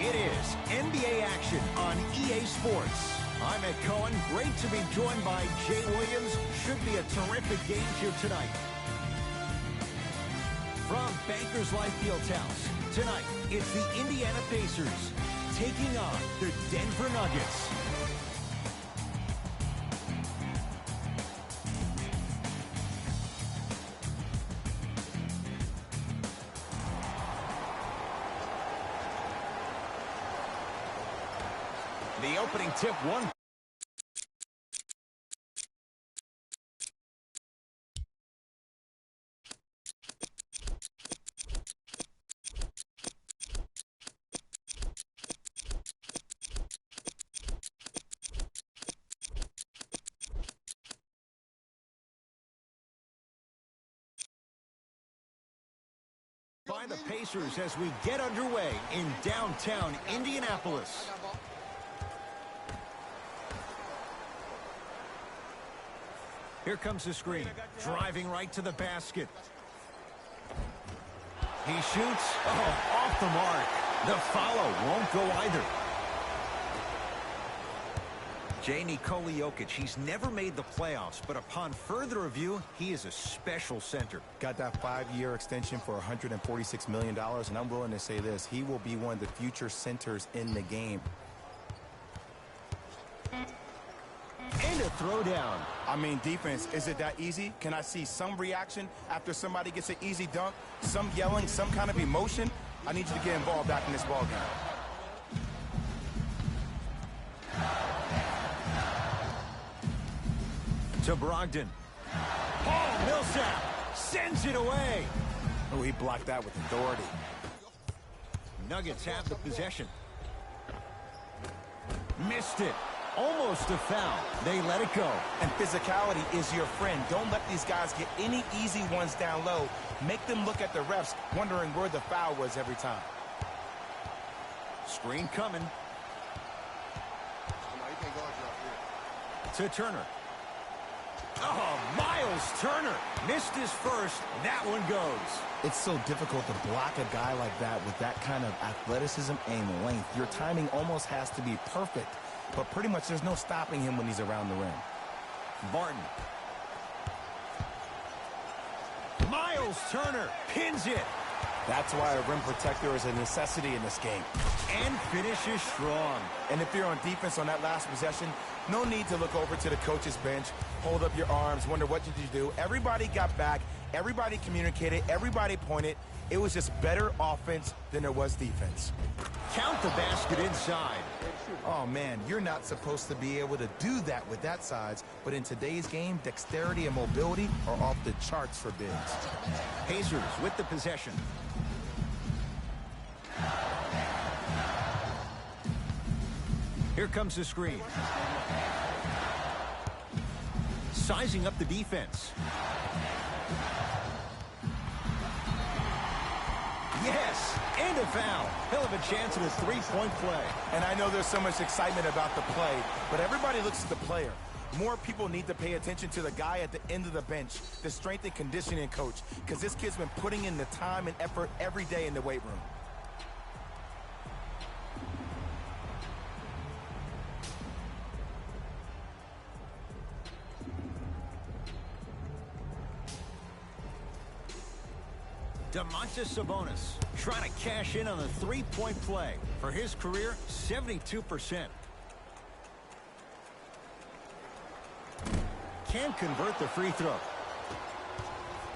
It is NBA action on EA Sports. I'm Ed Cohen. Great to be joined by Jay Williams. Should be a terrific game here tonight. From Bankers Life Fieldhouse, tonight it's the Indiana Pacers taking on the Denver Nuggets. The opening tip, one. By the Pacers as we get underway in downtown Indianapolis. Here comes the screen, driving right to the basket. He shoots, off the mark. The follow won't go either. Nikola Jokic, he's never made the playoffs, but upon further review, he is a special center. Got that 5-year extension for $146 million, and I'm willing to say this, he will be one of the future centers in the game. And a throwdown. I mean, defense, is it that easy? Can I see some reaction after somebody gets an easy dunk? Some yelling, some kind of emotion? I need you to get involved back in this ball game. To Brogdon. Paul Millsap sends it away. Oh, he blocked that with authority. Nuggets have the possession. Missed it. Almost a foul. They let it go. And physicality is your friend. Don't let these guys get any easy ones down low. Make them look at the refs, wondering where the foul was every time. Screen coming. To Turner. Oh, Miles Turner missed his first. That one goes. It's so difficult to block a guy like that with that kind of athleticism and length. Your timing almost has to be perfect, but pretty much there's no stopping him when he's around the rim. Barton. Miles Turner pins it. That's why a rim protector is a necessity in this game. And finishes strong. And if you're on defense on that last possession, no need to look over to the coach's bench, hold up your arms, wonder what did you do. Everybody got back, everybody communicated, everybody pointed. It was just better offense than there was defense. Count the basket inside. Oh, man, you're not supposed to be able to do that with that size, but in today's game, dexterity and mobility are off the charts for bigs. Pacers with the possession. Here comes the screen. Sizing up the defense. Yes, and a foul. He'll have a chance at a three-point play. And I know there's so much excitement about the play, but everybody looks at the player. More people need to pay attention to the guy at the end of the bench, the strength and conditioning coach, because this kid's been putting in the time and effort every day in the weight room. Sabonis trying to cash in on the three-point play. For his career, 72%. Can convert the free throw.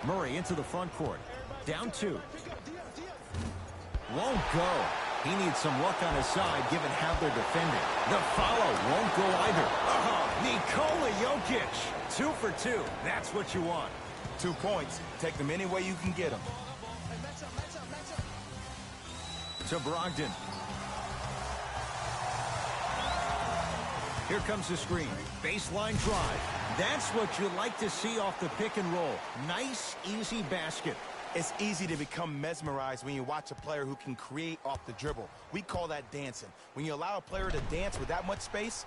Murray into the front court. Down 2. Won't go. He needs some luck on his side given how they're defending. The follow won't go either. Nikola Jokic. 2 for 2. That's what you want. 2 points. Take them any way you can get them. To Brogdon. Here comes the screen. Baseline drive. That's what you like to see off the pick and roll. Nice, easy basket. It's easy to become mesmerized when you watch a player who can create off the dribble. We call that dancing. When you allow a player to dance with that much space,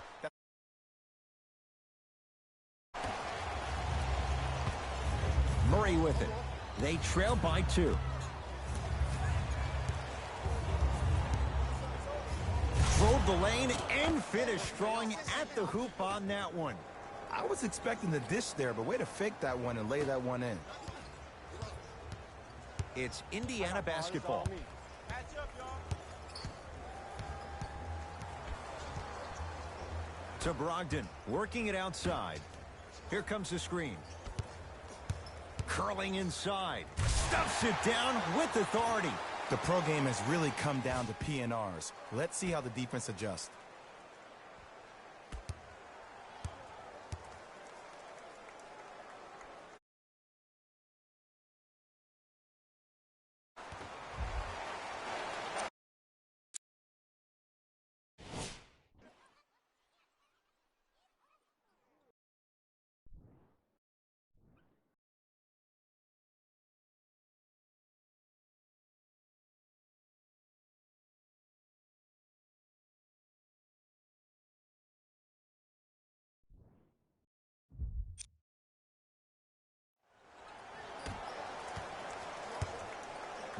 Murray with it. They trail by 2. Drove the lane and finished strong at the hoop on that one. I was expecting the dish there, but way to fake that one and lay that one in. It's Indiana basketball. To Brogdon, working it outside. Here comes the screen. Curling inside. Stuffs it down with authority. The pro game has really come down to PNRs. Let's see how the defense adjusts.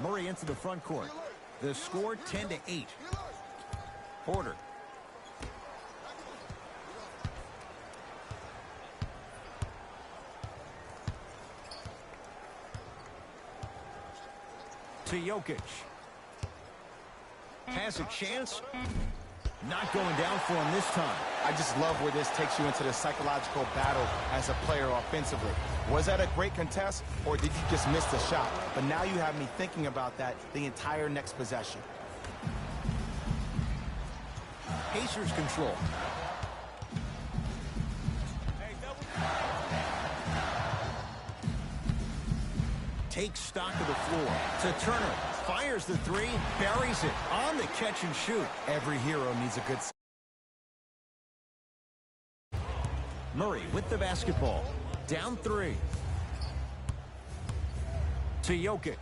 Murray into the front court. The score 10-8. Porter. To Jokic. Has a chance. Not going down for him this time. I just love where this takes you into the psychological battle as a player offensively. Was that a great contest, or did you just miss the shot? But now you have me thinking about that the entire next possession. Pacers control. Takes stock of the floor. To Turner. Fires the three. Buries it on the catch and shoot. Every hero needs a good... Murray with the basketball. Down three. To Jokic.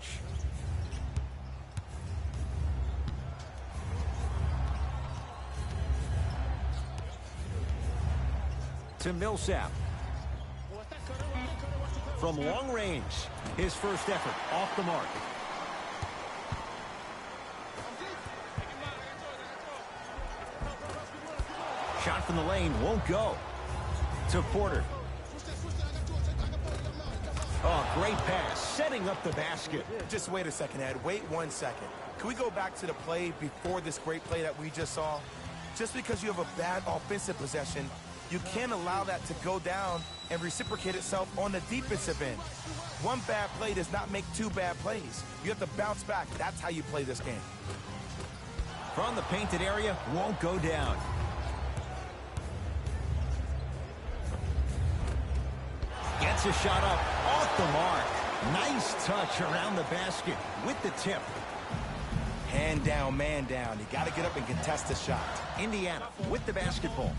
To Millsap. From long range, his first effort off the mark. Shot from the lane won't go. To Porter. Oh, great pass, setting up the basket. Just wait a second, Ed. Wait 1 second. Can we go back to the play before this great play that we just saw? Just because you have a bad offensive possession, you can't allow that to go down and reciprocate itself on the defensive end. One bad play does not make two bad plays. You have to bounce back. That's how you play this game. From the painted area, won't go down. Gets a shot up, off the mark. Nice touch around the basket with the tip. Hand down, man down. You got to get up and contest the shot. Indiana with the basketball.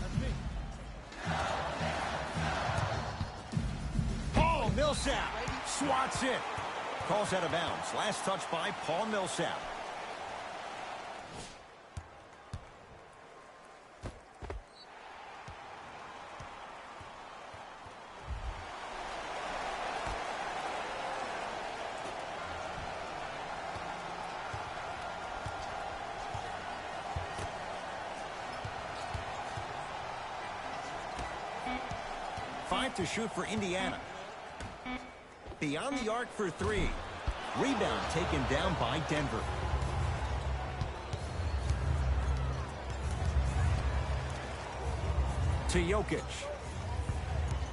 Paul Millsap swats it. Calls out of bounds. Last touch by Paul Millsap. Five to shoot for Indiana. Beyond the arc for three. Rebound taken down by Denver. To Jokic.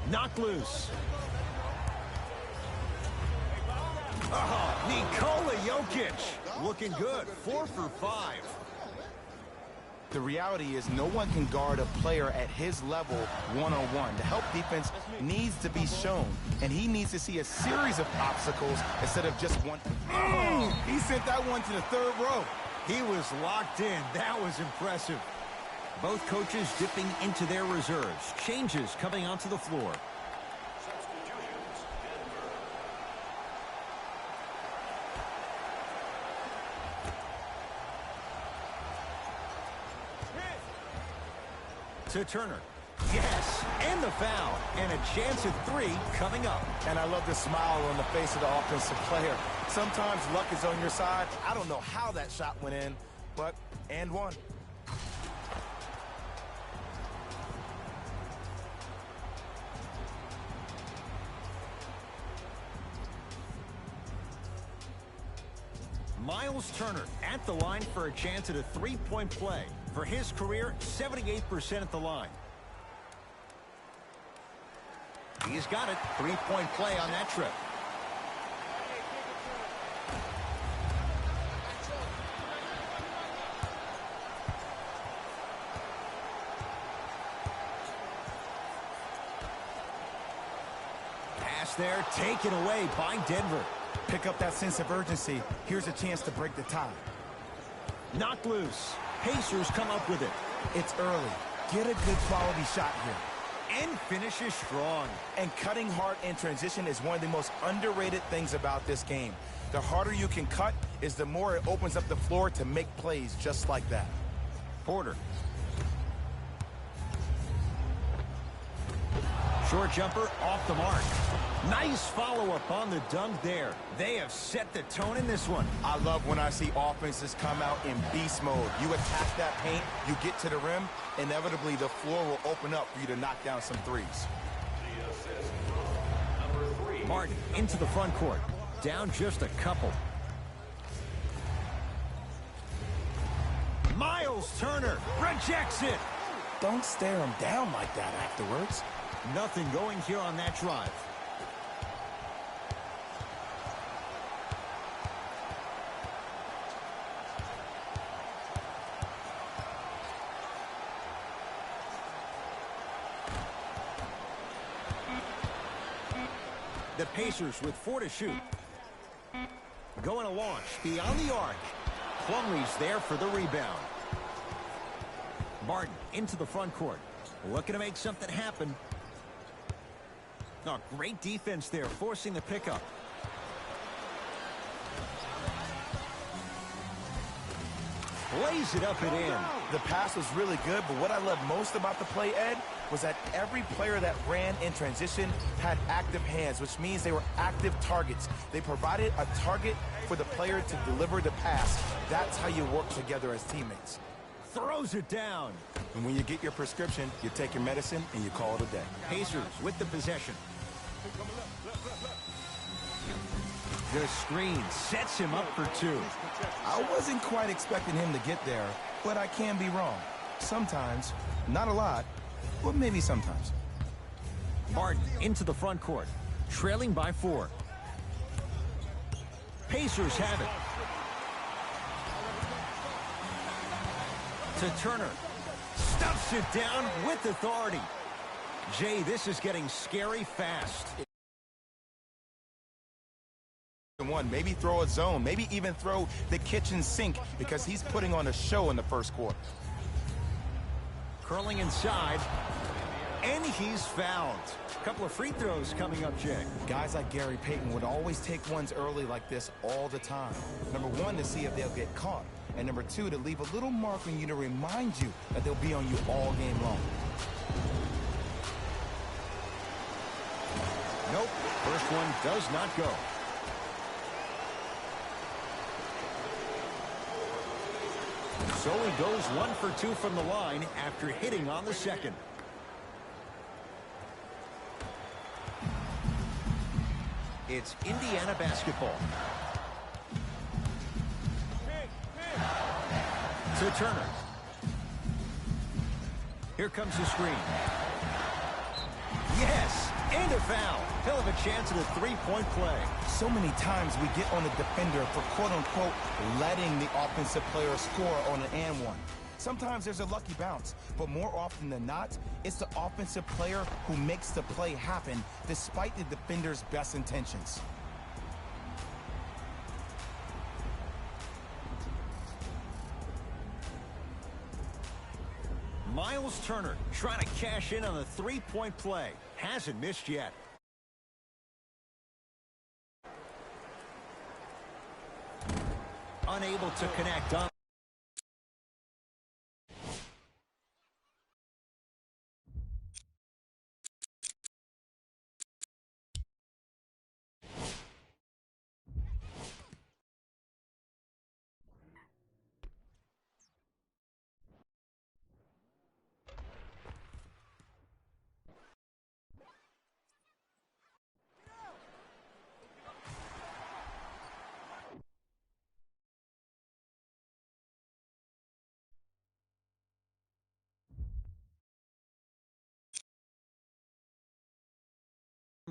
Knocked loose. Oh, Nikola Jokic. Looking good. 4 for 5. The reality is no one can guard a player at his level one-on-one. The help defense needs to be shown, and he needs to see a series of obstacles instead of just one. Oh, he sent that one to the third row. He was locked in. That was impressive. Both coaches dipping into their reserves. Changes coming onto the floor. To Turner. Yes, and the foul. And a chance at three coming up. And I love the smile on the face of the offensive player. Sometimes luck is on your side. I don't know how that shot went in, but and one. Miles Turner at the line for a chance at a three-point play. For his career, 78% at the line. He's got it. Three-point play on that trip. Pass there, taken away by Denver. Pick up that sense of urgency. Here's a chance to break the tie. Knocked loose. Pacers come up with it. It's early. Get a good quality shot here. And finishes strong. And cutting hard in transition is one of the most underrated things about this game. The harder you can cut is the more it opens up the floor to make plays just like that. Porter. Short jumper off the mark. Nice follow-up on the dunk there. They have set the tone in this one. I love when I see offenses come out in beast mode. You attack that paint, you get to the rim, inevitably the floor will open up for you to knock down some threes. Martin into the front court. Down just a couple. Miles Turner rejects it. Don't stare him down like that afterwards. Nothing going here on that drive. The Pacers with 4 to shoot. Going to launch beyond the arc. Plumlee's there for the rebound. Martin into the front court. Looking to make something happen. Oh, great defense there, forcing the pickup. Lays it up and in. The pass was really good, but what I love most about the play, Ed, was that every player that ran in transition had active hands, which means they were active targets. They provided a target for the player to deliver the pass. That's how you work together as teammates. Throws it down. And when you get your prescription, you take your medicine and you call it a day. Pacers with the possession. The screen sets him up for 2. I wasn't quite expecting him to get there, but I can be wrong. Sometimes, not a lot, but maybe sometimes. Martin into the front court, trailing by 4. Pacers have it. To Turner. Stuffs it down with authority. Jay, this is getting scary fast. Maybe throw a zone, maybe even throw the kitchen sink because he's putting on a show in the first quarter. Curling inside, and he's fouled. A couple of free throws coming up, Jay. Guys like Gary Payton would always take ones early like this all the time. Number 1, to see if they'll get caught. And number 2, to leave a little mark on you to remind you that they'll be on you all game long. Nope, first one does not go. So he goes 1 for 2 from the line after hitting on the second. It's Indiana basketball. To Turner. Here comes the screen. Yes, and a foul. He'll have a chance at a three-point play. So many times we get on the defender for quote-unquote letting the offensive player score on an and one. Sometimes there's a lucky bounce, but more often than not, it's the offensive player who makes the play happen despite the defender's best intentions. Miles Turner trying to cash in on the three-point play. Hasn't missed yet. Unable to connect on.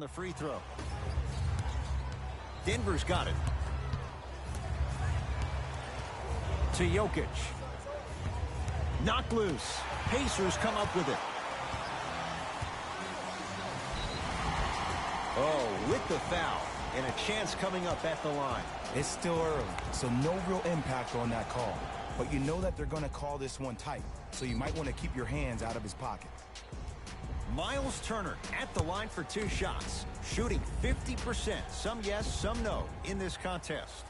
the free throw. Denver's got it. To Jokic. Knocked loose. Pacers come up with it. Oh, with the foul. And a chance coming up at the line. It's still early, so no real impact on that call. But you know that they're going to call this one tight, so you might want to keep your hands out of his pocket. Miles Turner at the line for 2 shots. Shooting 50%. Some yes, some no in this contest.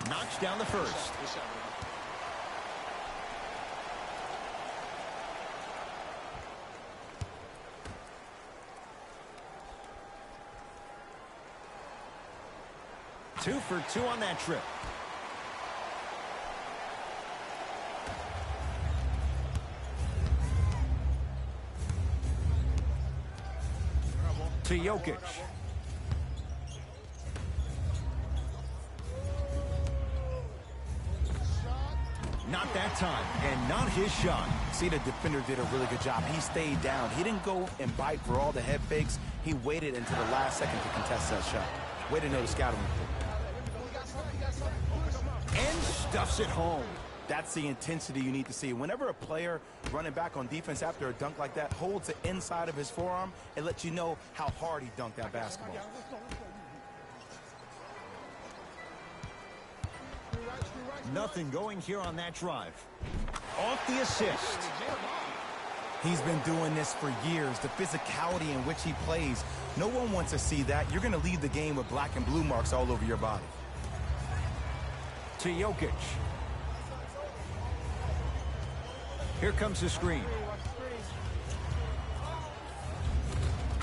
Knocks down the first. Two for 2 on that trip. To Jokic. Not that time, and not his shot. See, the defender did a really good job. He stayed down. He didn't go and bite for all the head fakes. He waited until the last second to contest that shot. Way to know the scouting report. And stuffs it home. That's the intensity you need to see. Whenever a player running back on defense after a dunk like that holds the inside of his forearm, it lets you know how hard he dunked that basketball. Nothing going here on that drive. Off the assist. He's been doing this for years. The physicality in which he plays. No one wants to see that. You're going to leave the game with black and blue marks all over your body. To Jokic. Here comes the screen.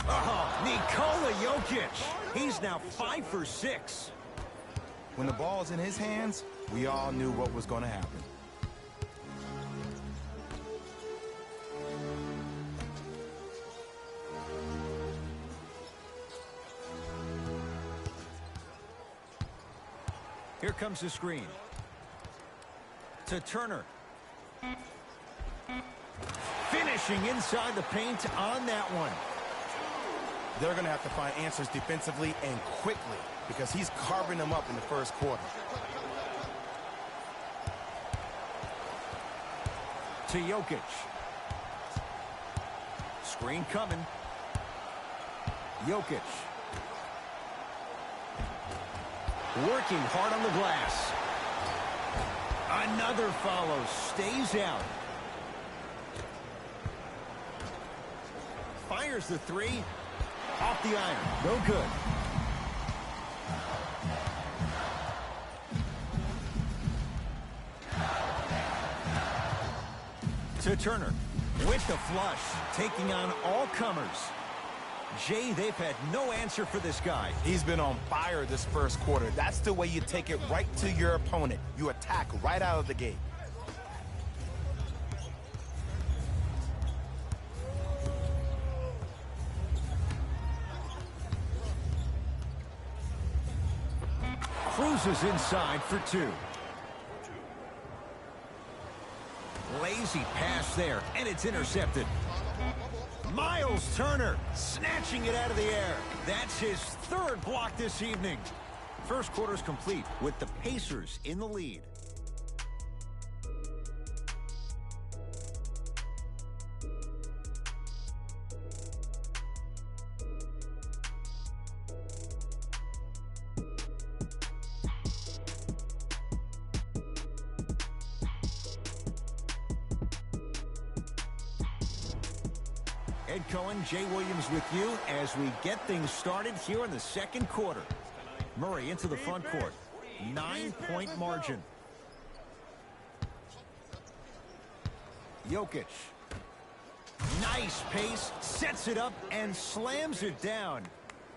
Oh, Nikola Jokic. He's now 5 for 6. When the ball's in his hands, we all knew what was going to happen. Here comes the screen. To Turner. Finishing inside the paint on that one. They're going to have to find answers defensively and quickly because he's carving them up in the first quarter. To Jokic. Screen coming. Jokic. Working hard on the glass. Another follow. Stays out. Fires the 3. Off the iron. No good. To Turner. With the flush. Taking on all comers. Jay, they've had no answer for this guy. He's been on fire this first quarter. That's the way you take it right to your opponent. You attack right out of the gate. Cruises inside for 2. Lazy pass there, and it's intercepted. Miles Turner snatching it out of the air. That's his 3rd block this evening. First quarter's complete with the Pacers in the lead. Ed Cohen, Jay Williams with you as we get things started here in the second quarter. Murray into the front court. 9-point margin. Jokic. Nice pace, sets it up, and slams it down.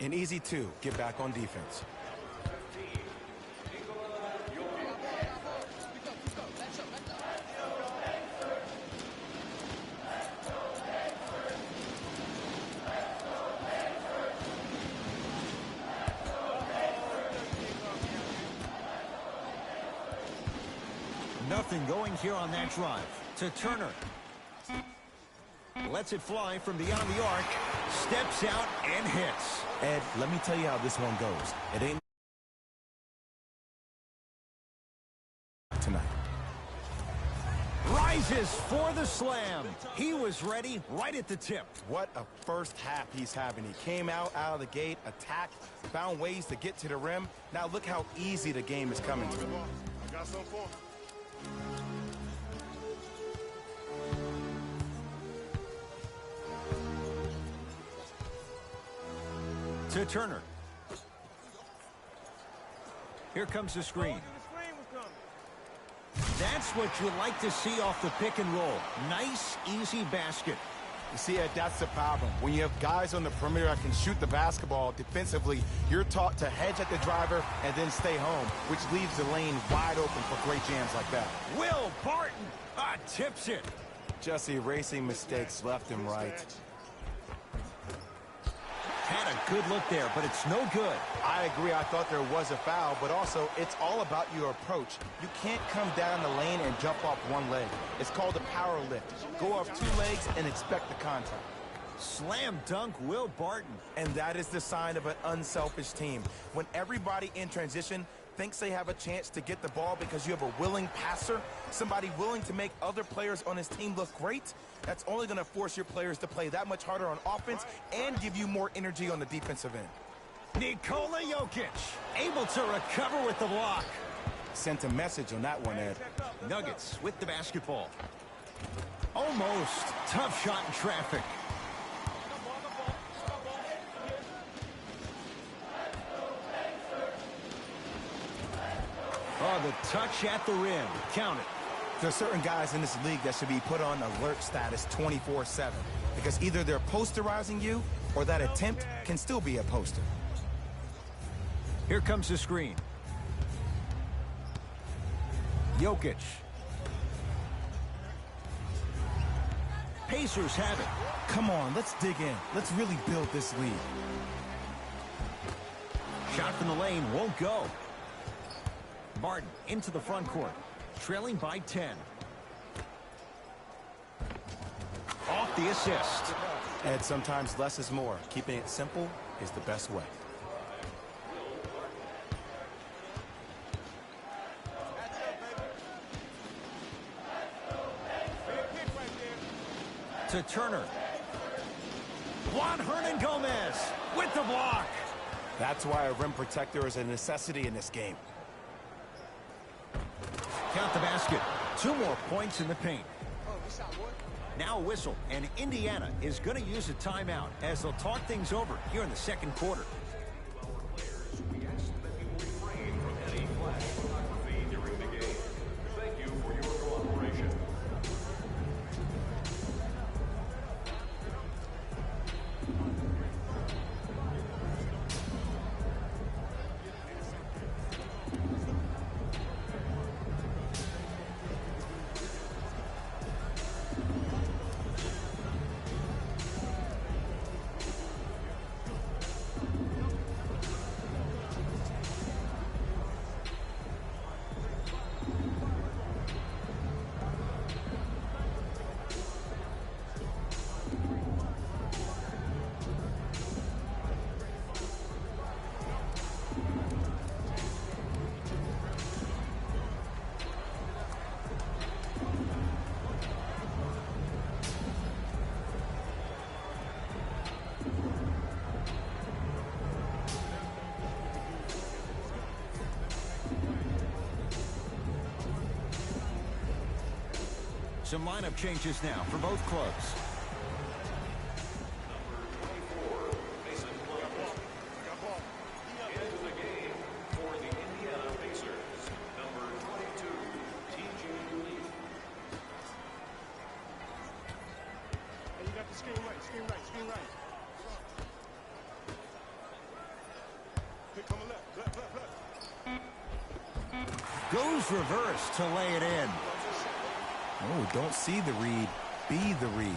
An easy 2. Get back on defense. Nothing going here on that drive. To Turner. Lets it fly from beyond the arc. Steps out and hits. Ed, let me tell you how this one goes. It ain't tonight. Rises for the slam. He was ready right at the tip. What a first half he's having. He came out of the gate, attacked, found ways to get to the rim. Now look how easy the game is coming to him. I got something for him. To Turner. Here comes the screen. That's what you like to see off the pick and roll. Nice, easy basket. You see, Ed, that's the problem. When you have guys on the perimeter that can shoot the basketball defensively, you're taught to hedge at the driver and then stay home, which leaves the lane wide open for great jams like that. Will Barton tips it. Just erasing mistakes left and right. Had a good look there, but it's no good. I agree. I thought there was a foul, but also it's all about your approach. You can't come down the lane and jump off one leg. It's called a power lift. Go off two legs and expect the contact. Slam dunk Will Barton. And that is the sign of an unselfish team. When everybody in transition thinks they have a chance to get the ball because you have a willing passer, somebody willing to make other players on his team look great, that's only going to force your players to play that much harder on offense and give you more energy on the defensive end. Nikola Jokic, able to recover with the block. Sent a message on that one, Ed. Nuggets with the basketball. Almost. Tough shot in traffic. Oh, the touch at the rim. Count it. There's certain guys in this league that should be put on alert status 24/7 because either they're posterizing you or that attempt can still be a poster. Here comes the screen. Jokic. Pacers have it. Come on, let's dig in. Let's really build this lead. Shot from the lane won't go. Barton into the front court. Trailing by 10. Off the assist. And sometimes less is more. Keeping it simple is the best way. To Turner. Juan Hernan-Gomez with the block. That's why a rim protector is a necessity in this game. Count the basket. 2 more points in the paint. Now a whistle, and Indiana is going to use a timeout as they'll talk things over here in the second quarter. Some lineup changes now for both clubs. Goes reverse to lay it in. Oh, don't see the read, be the read.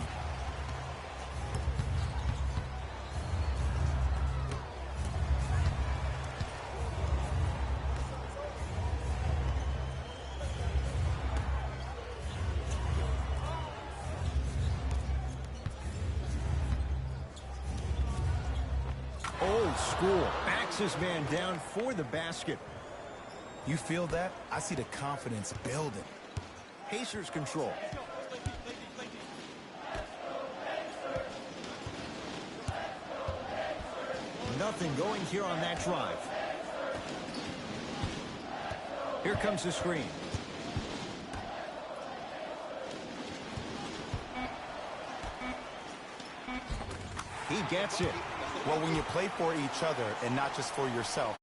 old school. Backs his man down for the basket. You feel that? I see the confidence building. Pacers control. Nothing going here on that drive. Here comes the screen. He gets it. Well, when you play for each other and not just for yourself,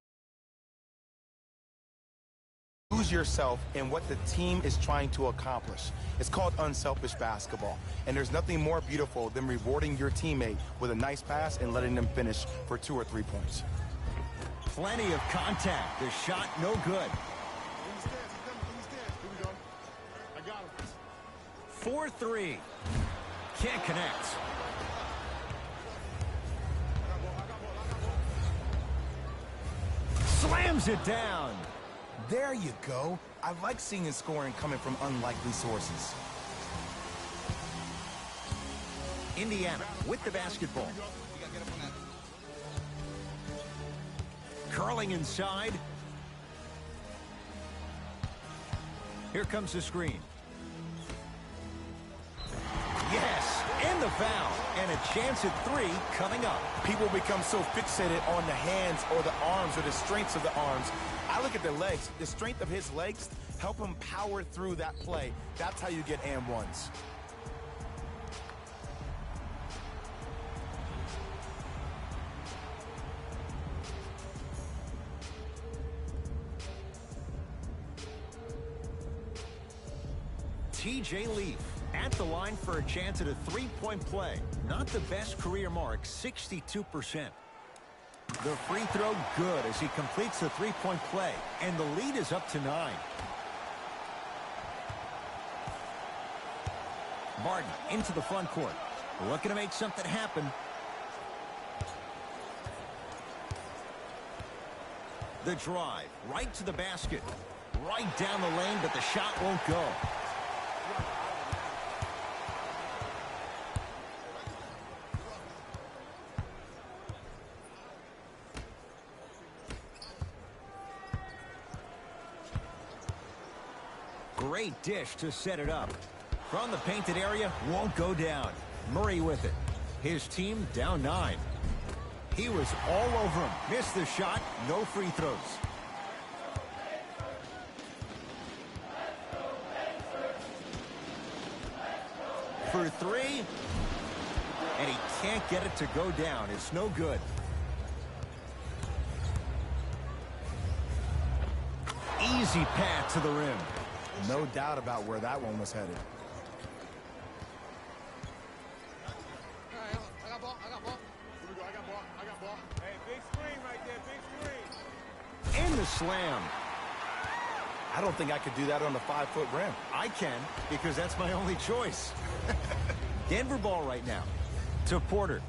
lose yourself in what the team is trying to accomplish. It's called unselfish basketball. And there's nothing more beautiful than rewarding your teammate with a nice pass and letting them finish for 2 or 3 points. Plenty of contact. The shot no good. 4-3. Can't connect. Slams it down. There you go. I like seeing scoring coming from unlikely sources. Indiana with the basketball. Curling inside. Here comes the screen. Yes, and the foul. And a chance at 3 coming up. People become so fixated on the hands or the arms or the strengths of the arms. I look at the legs. The strength of his legs help him power through that play. That's how you get and ones. T.J. Leaf at the line for a chance at a 3-point play. Not the best career mark, 62%. The free throw good as he completes the 3-point play, and the lead is up to 9. Martin into the front court, looking to make something happen. The drive, right to the basket. Right down the lane, but the shot won't go. Great dish to set it up. From the painted area, won't go down. Murray with it. His team down 9. He was all over him. Missed the shot. No free throws. For 3. And he can't get it to go down. It's no good. Easy pass to the rim. No doubt about where that one was headed. I got ball. Here we go. I got ball. Hey, big screen right there. Big screen. And the slam. I don't think I could do that on the 5-foot rim. I can, because that's my only choice. Denver ball right now. To Porter.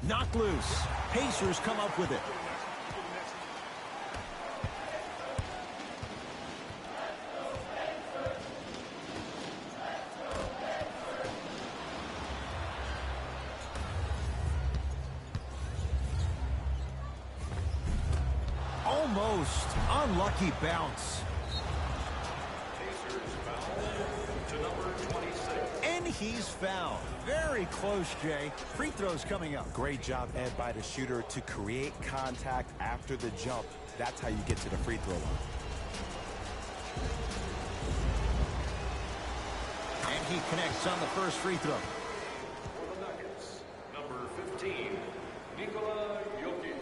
Knocked loose. Pacers come up with it. Almost unlucky bounce. And he's fouled. Very close, Jay. Free throws coming up. Great job, Ed, by the shooter to create contact after the jump. That's how you get to the free throw line. And he connects on the first free throw. For the Nuggets, number 15, Nikola Jokic.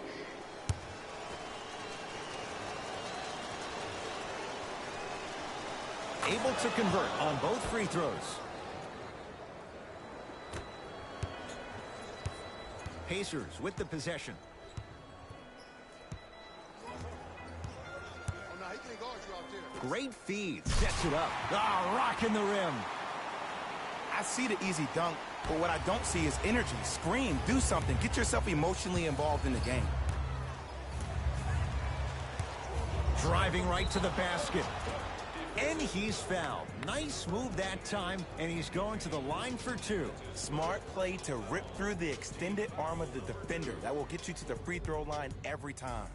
Able to convert on both free throws. Pacers with the possession. Oh, no, he can't guard you out there. Great feed. Sets it up. Ah, rocking the rim. I see the easy dunk, but what I don't see is energy. Scream, do something. Get yourself emotionally involved in the game. Driving right to the basket. And he's fouled. Nice move that time, and he's going to the line for two. Smart play to rip through the extended arm of the defender. That will get you to the free throw line every time.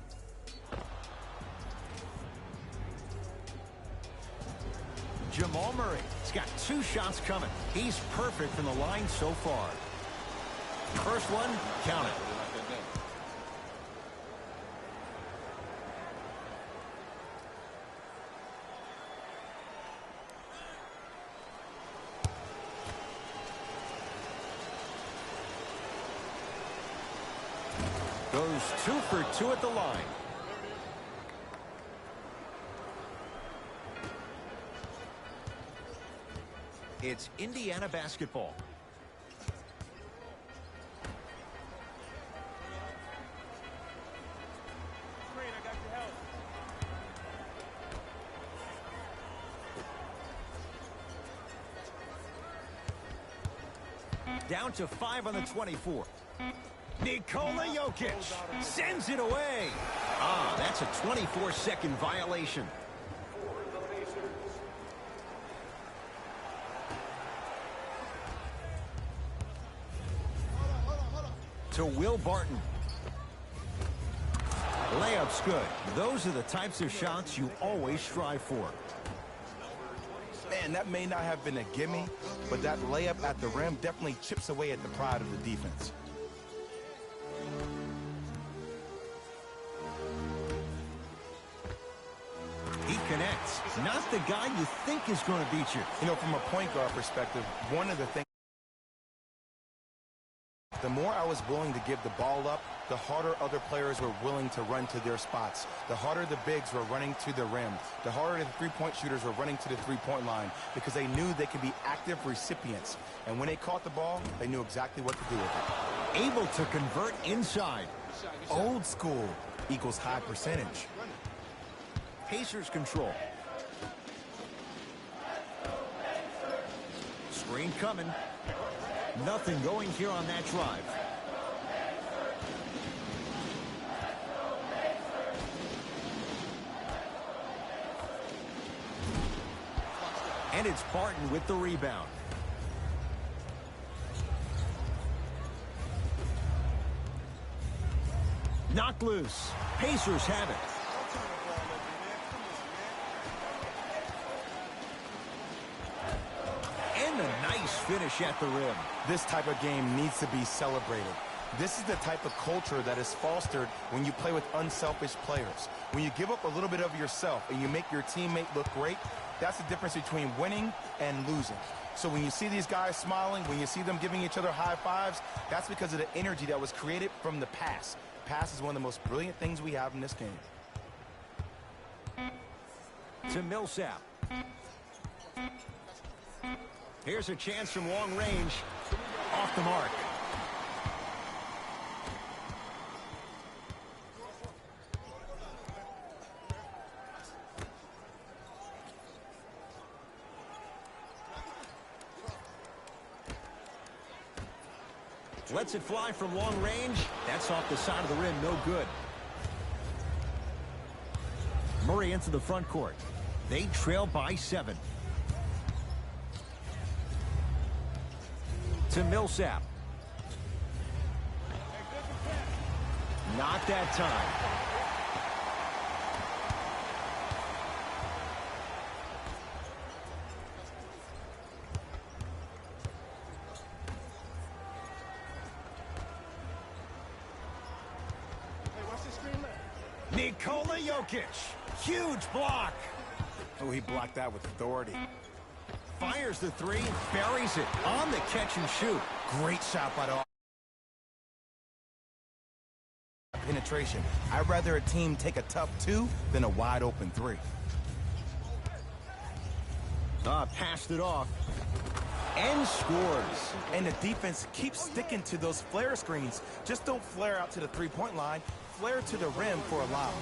Jamal Murray has got 2 shots coming. He's perfect from the line so far. First one, count it. Goes 2 for 2 at the line. It's Indiana basketball. Screen, I got your help. Down to 5 on the 24. Nikola Jokic sends it away. Ah, that's a 24-second violation. For the Pacers. To Will Barton. Layup's good. Those are the types of shots you always strive for. Man, that may not have been a gimme, but that layup at the rim definitely chips away at the pride of the defense. He connects. Not the guy you think is going to beat you. You know, from a point guard perspective, one of the things, the more I was willing to give the ball up, the harder other players were willing to run to their spots. The harder the bigs were running to the rim. The harder the three-point shooters were running to the three-point line because they knew they could be active recipients. And when they caught the ball, they knew exactly what to do with it. Able to convert inside. Old school equals high percentage. Pacers control. Screen coming. Nothing going here on that drive. And it's Barton with the rebound. Knocked loose. Pacers have it. And a nice finish at the rim. This type of game needs to be celebrated. This is the type of culture that is fostered when you play with unselfish players. When you give up a little bit of yourself and you make your teammate look great, that's the difference between winning and losing. So when you see these guys smiling, when you see them giving each other high fives, that's because of the energy that was created from the pass. Pass is one of the most brilliant things we have in this game. To Millsap. Here's a chance from long range. Off the mark. Lets it fly from long range. That's off the side of the rim. No good. Murray into the front court. They trail by 7. To Millsap. Not that time. Nikola Jokic. Huge block. Oh, he blocked that with authority. Fires the 3, buries it on the catch and shoot. Great shot by the penetration. I'd rather a team take a tough 2 than a wide open 3. Passed it off. And scores. And the defense keeps sticking to those flare screens. Just don't flare out to the three-point line. Flare to the rim for a lob.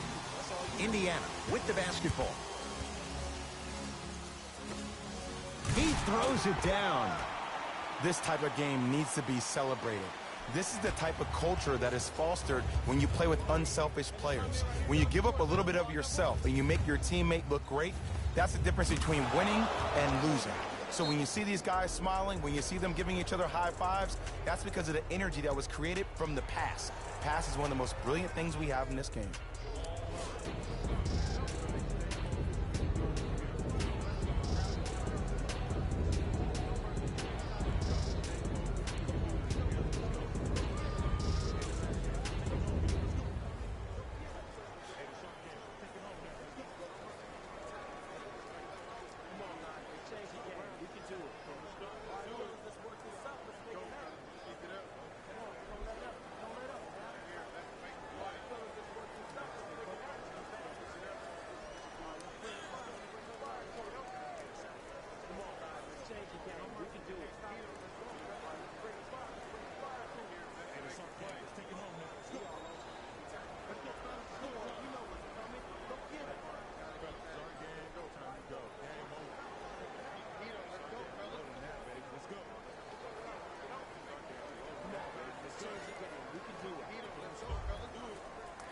Indiana with the basketball. He throws it down. This type of game needs to be celebrated. This is the type of culture that is fostered when you play with unselfish players. When you give up a little bit of yourself and you make your teammate look great, That's the difference between winning and losing. So when you see these guys smiling, when you see them giving each other high fives, that's because of the energy that was created from the pass. Pass is one of the most brilliant things we have in this game.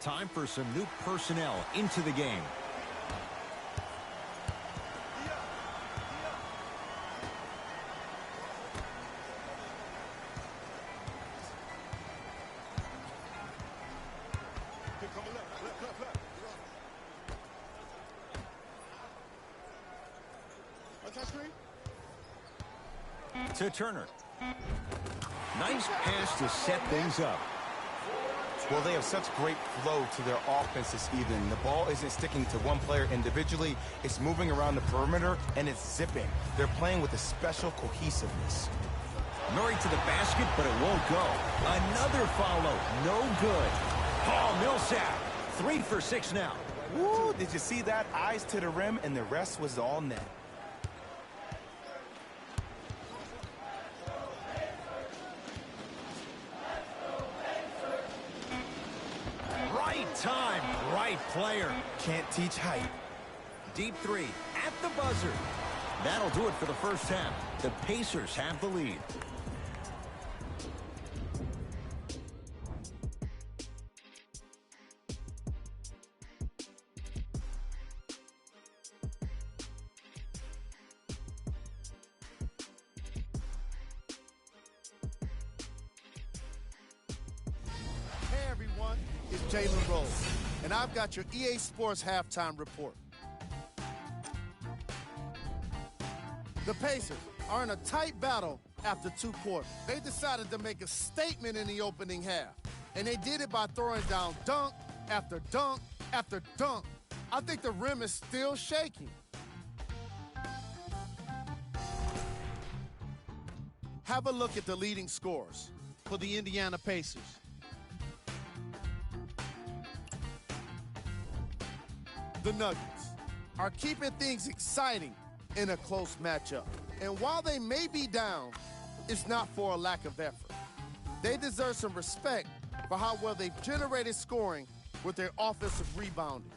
Time for some new personnel into the game. To Turner. Nice pass to set things up. Well, they have such great flow to their offense this evening. The ball isn't sticking to one player individually. It's moving around the perimeter, and it's zipping. They're playing with a special cohesiveness. Murray to the basket, but it won't go. Another follow. No good. Paul Millsap. 3 for 6 now. Woo! Did you see that? Eyes to the rim, and the rest was all net. Time, right player. Can't teach height. Deep three at the buzzer. That'll do it for the first half. The Pacers have the lead. Hey everyone, it's Jalen Rose, and I've got your EA Sports halftime report. The Pacers are in a tight battle after 2 quarters. They decided to make a statement in the opening half, and they did it by throwing down dunk after dunk after dunk. I think the rim is still shaking. Have a look at the leading scorers for the Indiana Pacers. The Nuggets are keeping things exciting in a close matchup. And while they may be down, it's not for a lack of effort. They deserve some respect for how well they've generated scoring with their offensive rebounding.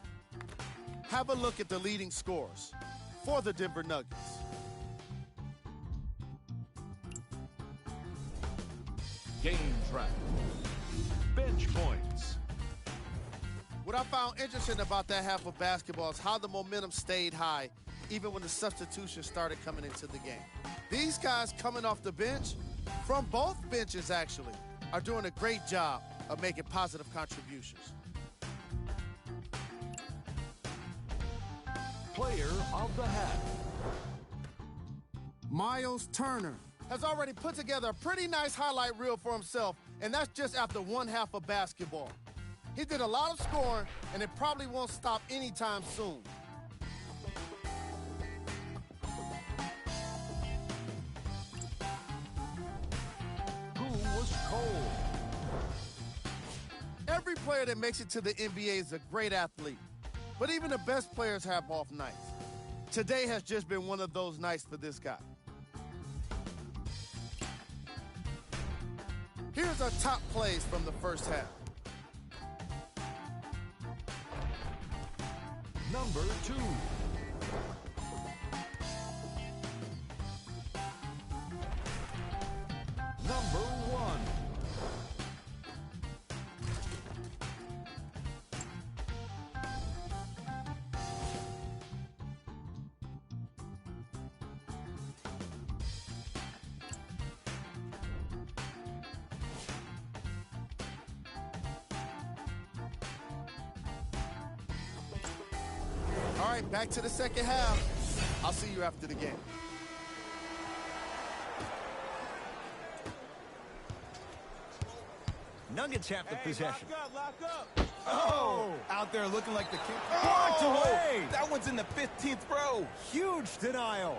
Have a look at the leading scorers for the Denver Nuggets. Game track. Bench points. What I found interesting about that half of basketball is how the momentum stayed high even when the substitutions started coming into the game. These guys coming off the bench, from both benches actually, are doing a great job of making positive contributions. Player of the half. Miles Turner has already put together a pretty nice highlight reel for himself, and that's just after one half of basketball. He did a lot of scoring, and it probably won't stop anytime soon. Who was cold? Every player that makes it to the NBA is a great athlete, but even the best players have off nights. Today has just been one of those nights for this guy. Here's our top plays from the first half. Number 2. Number 1. All right, back to the second half. I'll see you after the game. Nuggets have the possession. Lock up. Oh, out there looking like the king. Blocked away. That one's in the 15th row. Huge denial.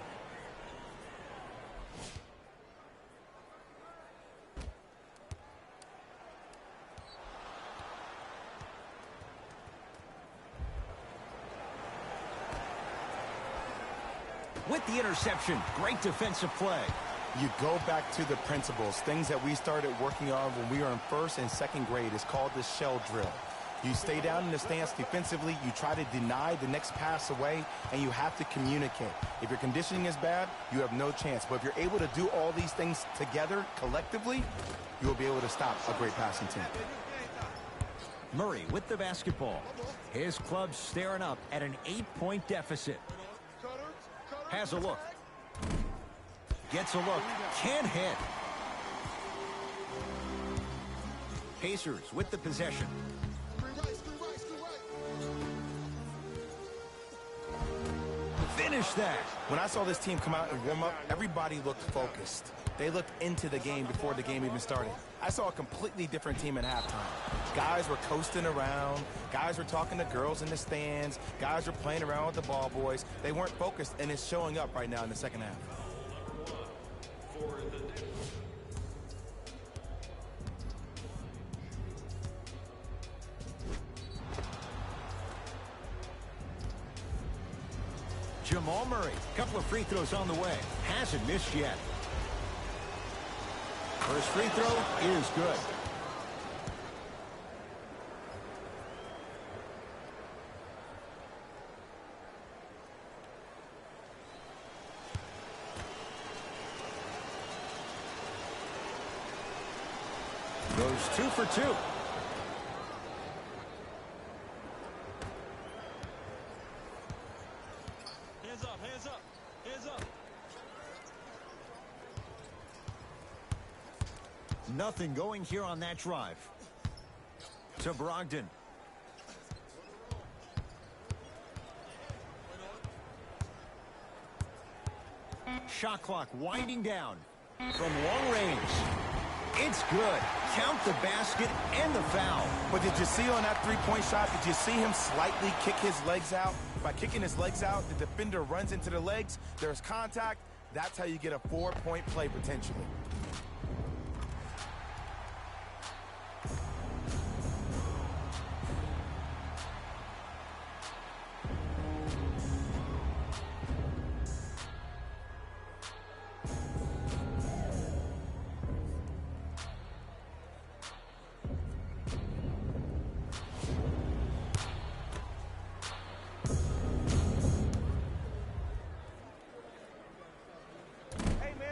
With the interception, great defensive play. You go back to the principles, things that we started working on when we were in first and second grade. It's called the shell drill. You stay down in the stance defensively, you try to deny the next pass away, and you have to communicate. If your conditioning is bad, you have no chance. But if you're able to do all these things together, collectively, you will be able to stop a great passing team. Murray with the basketball. His club staring up at an 8-point deficit. Has a look. Gets a look. Can't hit. Pacers with the possession. Finish that. When I saw this team come out and warm up, everybody looked focused. They looked into the game before the game even started. I saw a completely different team at halftime. Guys were coasting around. Guys were talking to girls in the stands. Guys were playing around with the ball boys. They weren't focused, and it's showing up right now in the second half. Jamal Murray, couple of free throws on the way. Hasn't missed yet. First free throw is good. Goes 2 for 2. Hands up, hands up, hands up. Nothing going here on that drive. To Brogdon. Shot clock winding down from long range. It's good. Count the basket and the foul. But did you see on that three-point shot, did you see him slightly kick his legs out? By kicking his legs out, the defender runs into the legs. There's contact. That's how you get a 4-point play potentially.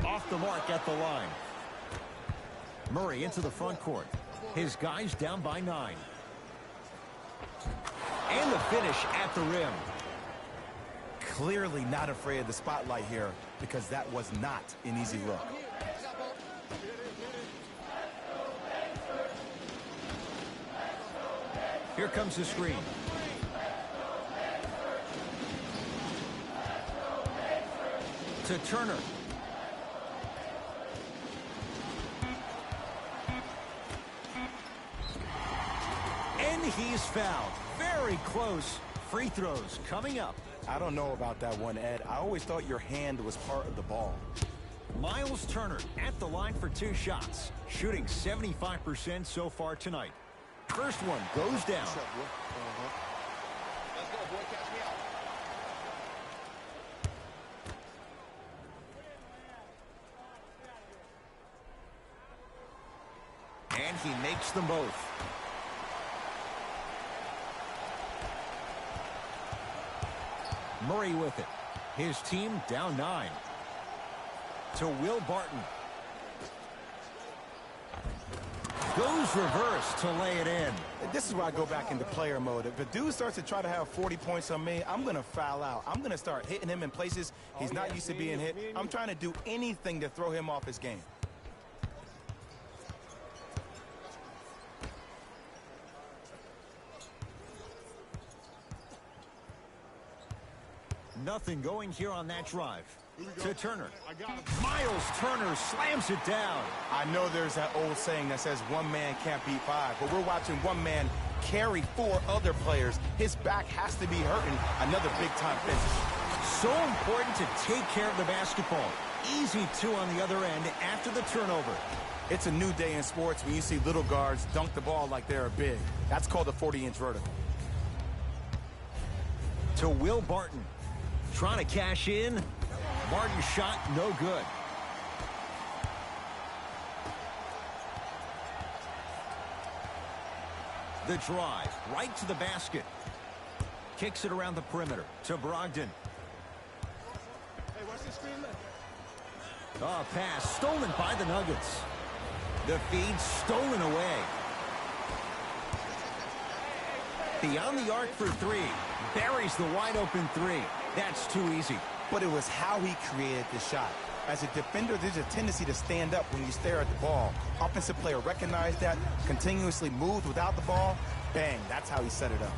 Off the mark at the line. Murray into the front court. His guys down by 9. And the finish at the rim. Clearly not afraid of the spotlight here because that was not an easy look. Here comes the screen. To Turner. And he's fouled. Very close. Free throws coming up. I don't know about that one, Ed. I always thought your hand was part of the ball. Miles Turner at the line for 2 shots. Shooting 75% so far tonight. First one goes down. Let's go, boy. Catch me out. And he makes them both. Murray with it. His team down 9. To Will Barton. Goes reverse to lay it in. This is where I go back into player mode. If a dude starts to try to have 40 points on me, I'm going to foul out. I'm going to start hitting him in places he's not used to being hit. I'm trying to do anything to throw him off his game. nothing going here on that drive. To Turner. Miles Turner slams it down. I know there's that old saying that says one man can't beat five, but we're watching one man carry four other players. His back has to be hurting. Another big-time finish. So important to take care of the basketball. Easy two on the other end after the turnover. It's a new day in sports when you see little guards dunk the ball like they're big. That's called a 40-inch vertical. To Will Barton. Trying to cash in. Barton's shot, no good. The drive, right to the basket. Kicks it around the perimeter to Brogdon. Hey, watch this screen left. Oh, pass stolen by the Nuggets. The feed stolen away. Beyond the arc for three. Buries the wide open three. That's too easy. But it was how he created the shot. As a defender, there's a tendency to stand up when you stare at the ball. Offensive player recognized that, continuously moved without the ball. Bang, that's how he set it up.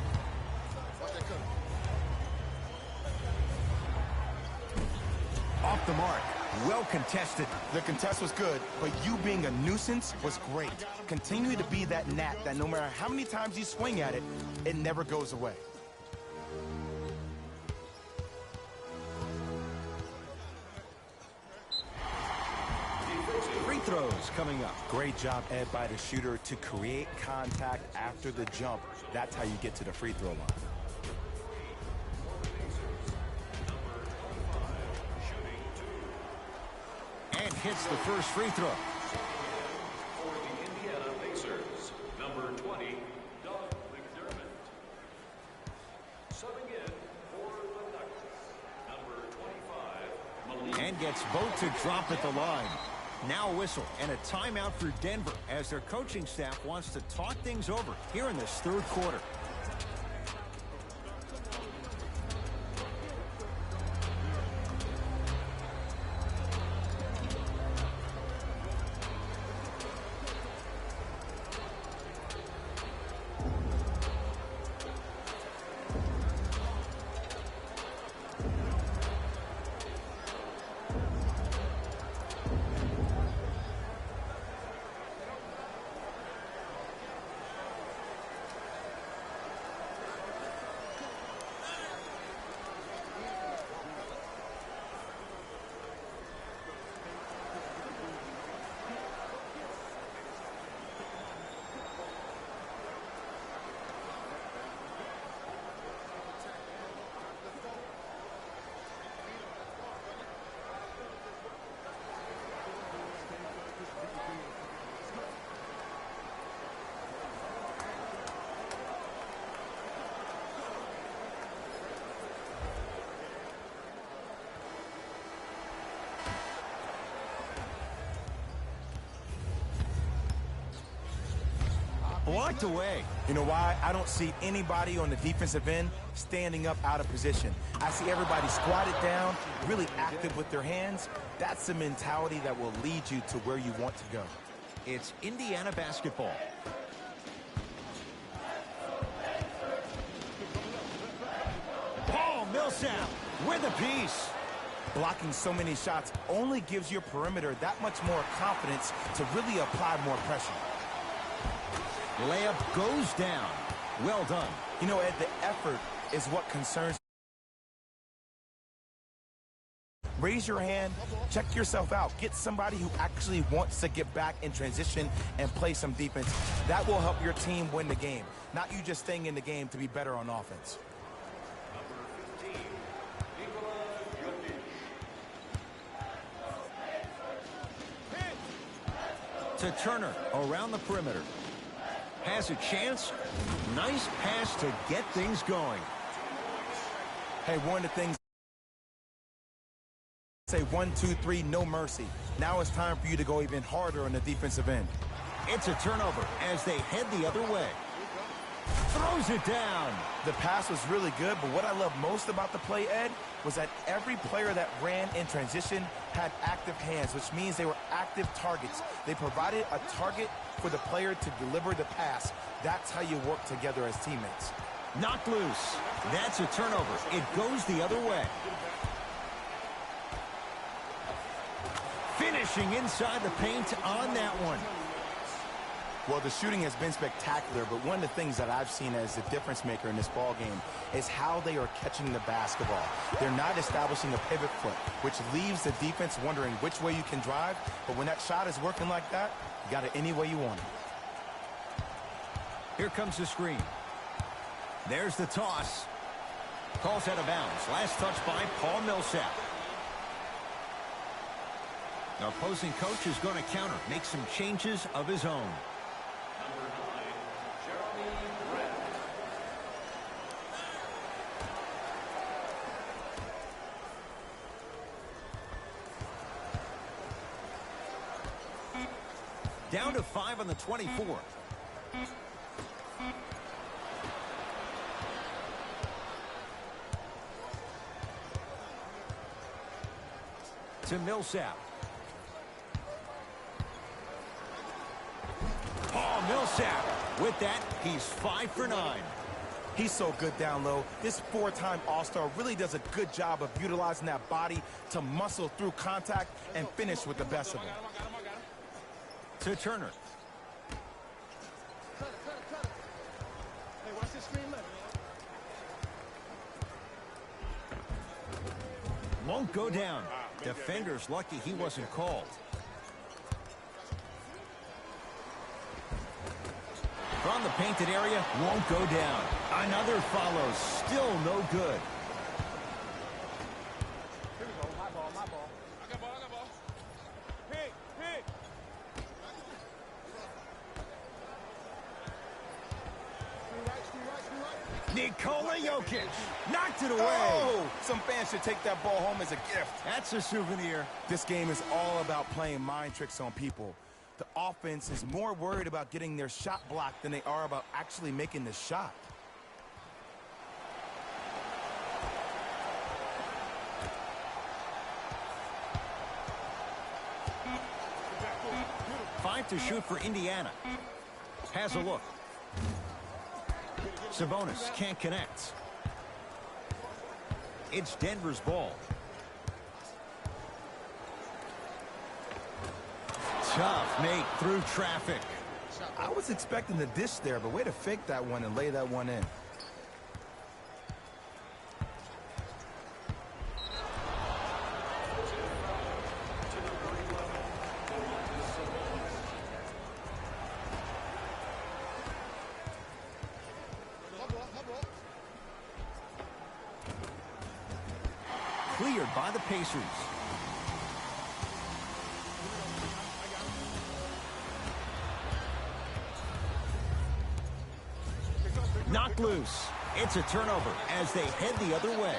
Off the mark. Well contested. The contest was good, but you being a nuisance was great. Continue to be that gnat that no matter how many times you swing at it, it never goes away. Free throws coming up. Great job, Ed, by the shooter to create contact after the jump. That's how you get to the free throw line. And hits the first free throw. For the Indiana Pacers, number 20, Doug McDermott. Subbing in for the Nuggets, number 25, Malik. And gets both to drop at the line. Now a whistle and a timeout for Denver as their coaching staff wants to talk things over here in this third quarter. Blocked away. You know why? I don't see anybody on the defensive end standing up out of position. I see everybody squatted down, really active with their hands. That's the mentality that will lead you to where you want to go. It's Indiana basketball. Paul Millsap with a piece. Blocking so many shots only gives your perimeter that much more confidence to really apply more pressure. Layup goes down. Well done. You know, Ed, the effort is what concerns. Raise your hand, check yourself out. Get somebody who actually wants to get back in transition and play some defense. That will help your team win the game, not you just staying in the game to be better on offense. To Turner around the perimeter. Has a chance. Nice pass to get things going. Hey, one of the things, say 1, 2, 3, no mercy. Now it's time for you to go even harder on the defensive end. It's a turnover as they head the other way. Throws it down. The pass was really good, but what I love most about the play, Ed, was that every player that ran in transition had active hands, which means they were active targets. They provided a target for the player to deliver the pass. That's how you work together as teammates. Knocked loose. That's a turnover. It goes the other way. Finishing inside the paint on that one. Well, the shooting has been spectacular, but one of the things that I've seen as the difference maker in this ball game is how they are catching the basketball. They're not establishing a pivot foot, which leaves the defense wondering which way you can drive, but when that shot is working like that, you got it any way you want it. Here comes the screen. There's the toss. Calls out of bounds. Last touch by Paul Millsap. The opposing coach is going to counter, make some changes of his own. Number 9, Jeremy Grant. Down to 5 on the 24. To Millsap. Paul Millsap. With that, he's 5 for 9. He's so good down low. This four-time All-Star really does a good job of utilizing that body to muscle through contact and finish with the best of them. To Turner. Hey, watch this screen left. Won't go down. Defender's lucky he wasn't called. From the painted area, won't go down. Another follows, still no good. Here we go. My ball, my ball. I got ball. Pick. Screen right. Nikola Jokic knocked it away. Oh! Some fans should take that ball home as a gift. That's a souvenir. This game is all about playing mind tricks on people. The offense is more worried about getting their shot blocked than they are about actually making the shot. Five to shoot for Indiana. Has a look. Sabonis can't connect. It's Denver's ball. Tough make through traffic. I was expecting the dish there, but way to fake that one and lay that one in. Cleared by the Pacers. Knocked loose. It's a turnover as they head the other way.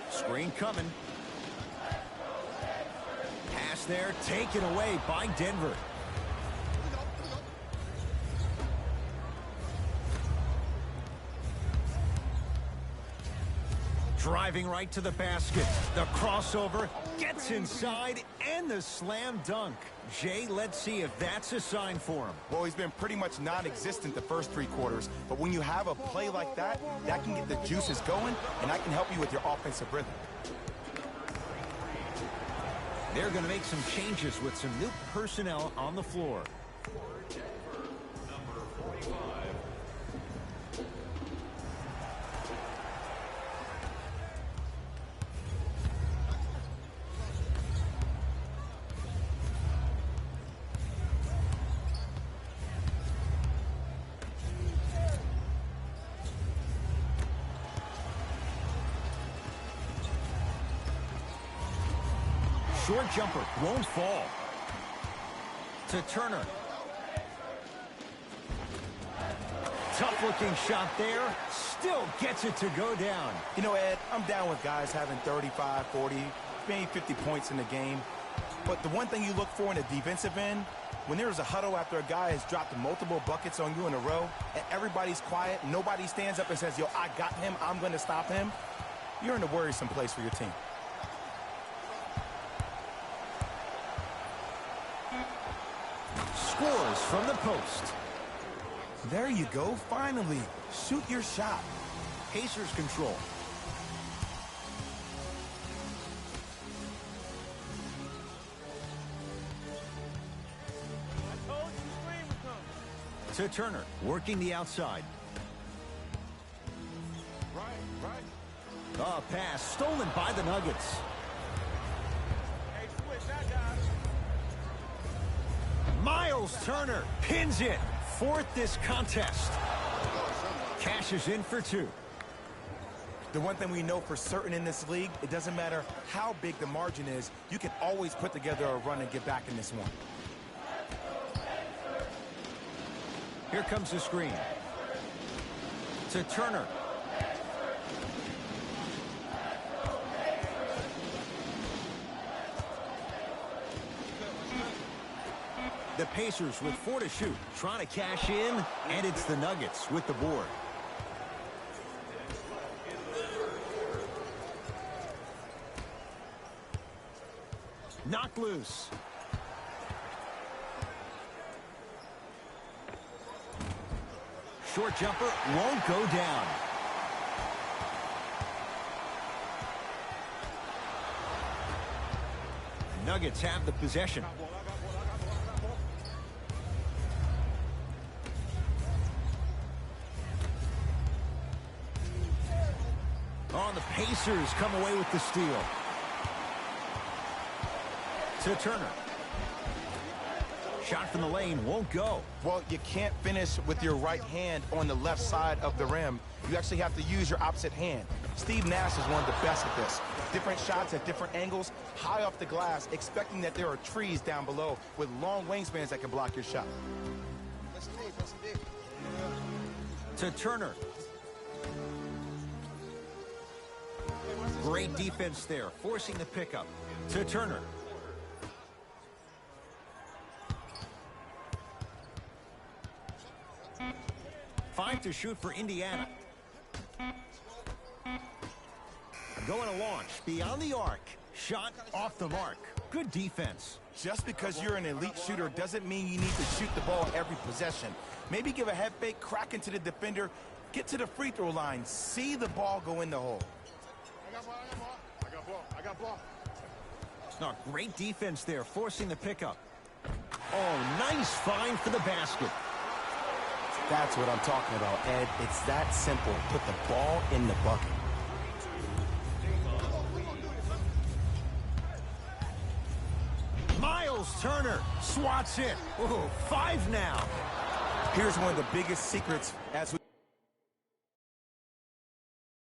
Screen coming. Pass there, taken away by Denver. Driving right to the basket. The crossover gets inside and the slam dunk. Jay, let's see if that's a sign for him. Well, he's been pretty much non-existent the first three quarters, but when you have a play like that, that can get the juices going, and that can help you with your offensive rhythm. They're going to make some changes with some new personnel on the floor. Number 45. Short jumper won't fall. To Turner. Tough-looking shot there. Still gets it to go down. You know, Ed, I'm down with guys having 35, 40, maybe 50 points in the game. But the one thing you look for in the defensive end, when there's a huddle after a guy has dropped multiple buckets on you in a row, and everybody's quiet, nobody stands up and says, yo, I got him, I'm going to stop him, you're in a worrisome place for your team. scores from the post. There you go, finally. Shoot your shot. Pacers control. I told you the screen would come. To Turner, working the outside. Right. Pass stolen by the Nuggets. Hey, switch that guy. Miles Turner pins it. Fourth this contest. Cashes in for two. The one thing we know for certain in this league, it doesn't matter how big the margin is, you can always put together a run and get back in this one. Here comes the screen. To Turner. The Pacers with 4 to shoot, trying to cash in, and it's the Nuggets with the board. Knocked loose. Short jumper won't go down. Nuggets have the possession. The Pacers come away with the steal. To Turner. Shot from the lane won't go. Well, you can't finish with your right hand on the left side of the rim. You actually have to use your opposite hand. Steve Nash is one of the best at this. Different shots at different angles, high off the glass, expecting that there are trees down below with long wingspans that can block your shot. To Turner. Great defense there, forcing the pickup. To Turner. Five to shoot for Indiana. Going to launch beyond the arc. Shot off the mark. Good defense. Just because you're an elite shooter doesn't mean you need to shoot the ball every possession. Maybe give a head fake, crack into the defender, get to the free throw line, see the ball go in the hole. I got ball. Oh, great defense there, forcing the pickup. Oh, nice find for the basket. That's what I'm talking about, Ed. It's that simple. Put the ball in the bucket. Miles Turner swats it. Oh, 5 now. Here's one of the biggest secrets as we